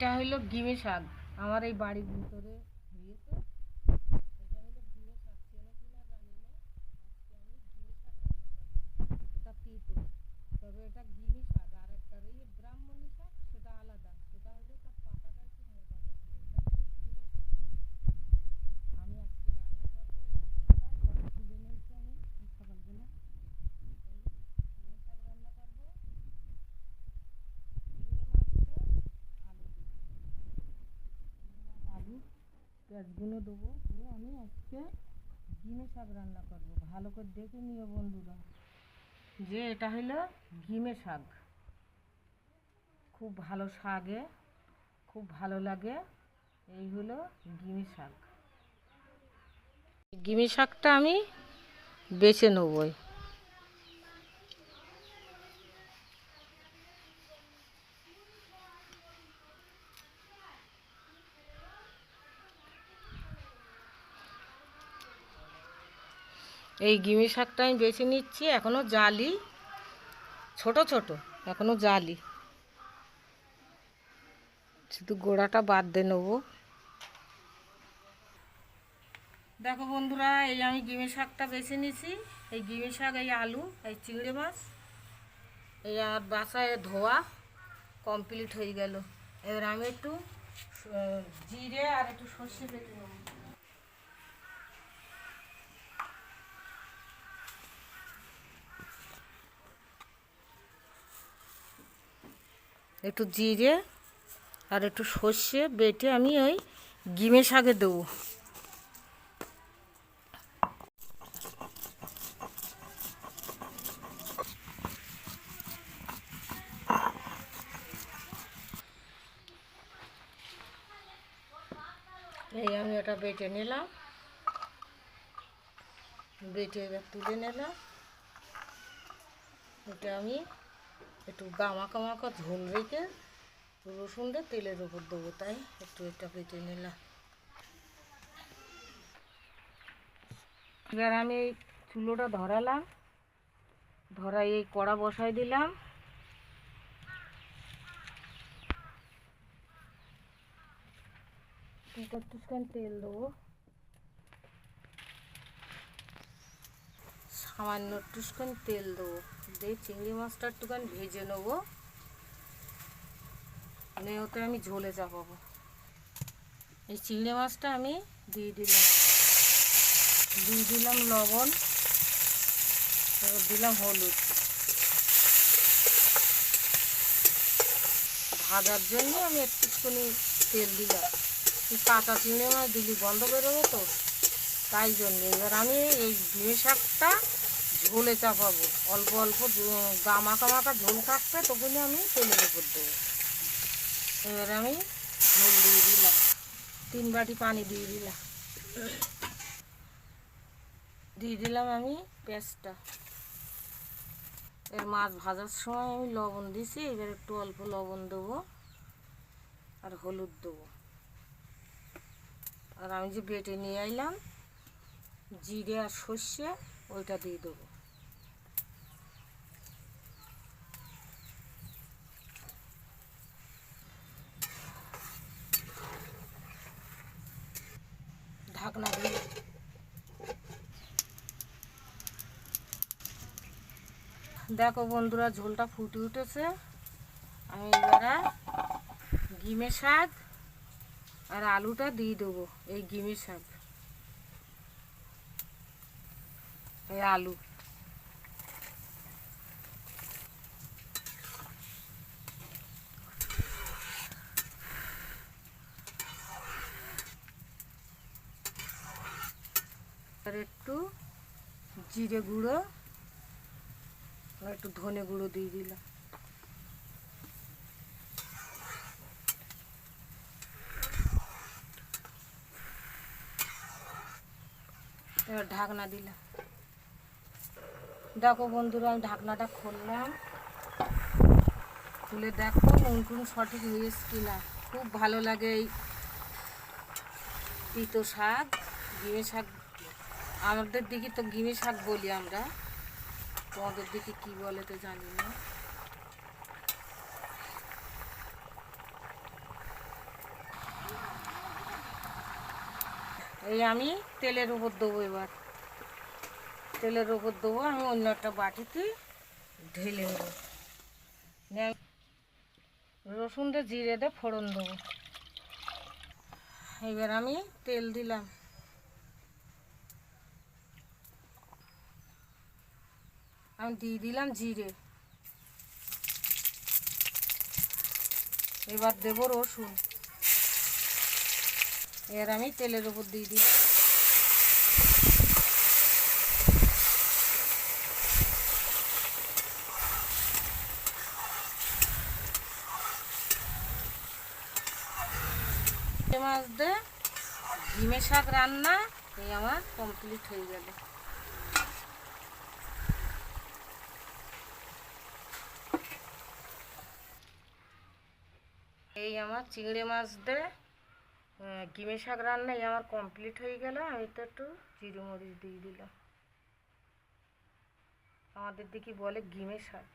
এটা হলো গিমি শাক। আমার এই বাড়ির ভিতরে হয়েছে। এটা হলো গিমি শাক, চেনো কিনা জানি না। আজকে আমি গিমি শাক রান্না করবো। এটা তিতো, তবে এটা গিমি শাক। আর একটা এই ব্রাহ্মণী শাক, সেটা আলাদা, সেটা হলো তার পাতাটা একটু মোটা জাতীয়। এটা হলো গিমি শাক। আমি আজকে রান্না করবো এই গিমি শাক। কটা তুলে নিয়েছি আমি সকালবেলা। গিমি শাক রান্না করবো চিংড়ি মাছ দিয়ে, আলু দিয়ে। আলু পেঁয়াজগুলো দেবো, দিয়ে আমি আজকে গিমে শাক রান্না করব। ভালো করে দেখে নিও বন্ধুরা, যে এটা হলো গিমে শাক। খুব ভালো শাকে, খুব ভালো লাগে। এই হলো গিমি শাক। গিমি শাকটা আমি বেছে নেবই। এই গিমি শাকটা আমি বেছে নিচ্ছি, এখনও জালি, ছোট ছোট, এখনও জালি, শুধু গোড়াটা বাদ দিয়ে নেবো। দেখো বন্ধুরা, এই আমি গিমি শাকটা বেছে নিছি। এই গিমি শাক, এই আলু, এই চিংড়ি মাছ, এই আর বাসায় ধোয়া কমপ্লিট হয়ে গেল। এবার আমি একটু জিরে আর একটু সর্ষে বেটে নেব। একটু জিরে আর একটু সর্ষে বেটে আমি ওই গিমে শাকে দেবো। এই আমি এটা বেটে নিলাম, বেটে এবার তুলে নিলাম। এটা আমি একটু গামাকা মাখা ঝোল রেখে রসুন দিয়ে তেলের ওপর দেবো, তাই একটু এটা বেটে নিলাম। এবার আমি এই চুলোটা ধরালাম, ধরাই এই কড়া বসাই দিলাম। একটুখানি তেল দেবো, সামান্য একটুখানি তেল দেবো, দিয়ে চিংড়ি মাছটা একটুখানি ভেজে নেবো, ওতে আমি ঝোলে চাপাবো। এই চিংড়ি মাছটা আমি দিয়ে দিলাম লবণ, এবার দিলাম হলুদ। ভাজার জন্য আমি একটুখানি তেল দিলাম, কাঁচা চিংড়ি মাছ দিলি গন্ধ বেরোবে তো, তাই জন্য। এবার আমি এই গিমি শাকটা ঝোলে চাপাবো, অল্প অল্প গামাকা মাখা ঝোল থাকবে, তখনই আমি তেলের উপর দেবো। এবার আমি ঝোল দিয়ে দিলাম, 3 বাটি পানি দিয়ে দিলাম আমি পেঁয়াজটা। এর মাছ ভাজার সময় আমি লবণ দিছি, এবার একটু অল্প লবণ দেবো আর হলুদ দেবো। আর আমি যে বেটে নিয়ে আইলাম জিরে আর সর্ষে, ওইটা দিয়ে দেবো। ঢাকনা দিয়ে দেখো বন্ধুরা, ঝোলটা ফুটে উঠেছে। আমি এবারে গিমে শাক আর আলুটা দিয়ে দেবো। এই গিমে শাক, এই আলু, আর একটু জিরে গুঁড়ো আর একটু ধনে গুঁড়ো দিয়ে দিলাম। এবার ঢাকনা দিলাম। দেখো বন্ধুরা, আমি ঢাকনাটা খুললাম, খুলে দেখো নুন সঠিক হয়েছে কিনা। খুব ভালো লাগে এই তিতো শাক, গিমে শাক। আমাদের দিকে তো গিমে শাক বলি আমরা, তোমাদের দিকে কি বলে তো জানি না। এই আমি তেলের উপর দেবো, এবার তেলের উপর দেবো। আমি অন্য একটা বাটিতে ঢেলে নেবো। রসুন দিয়ে জিরে দিয়ে ফোড়ন দেবো। এবার আমি তেল দিলাম, আমি দিয়ে দিলাম জিরে। এবার দেবো রসুন, এবার আমি তেলের উপর দিয়ে দিলাম। মাছ দিয়ে ঝিঙে শাক রান্না এই আমার কমপ্লিট হয়ে গেল। এই আমার চিংড়ি মাছ দিয়ে গিমে শাক রান্না এই আমার কমপ্লিট হয়ে গেল। আমি তো একটু জিরে মরিচ দিয়ে দিলাম। আমাদের দিকে বলে গিমে শাক।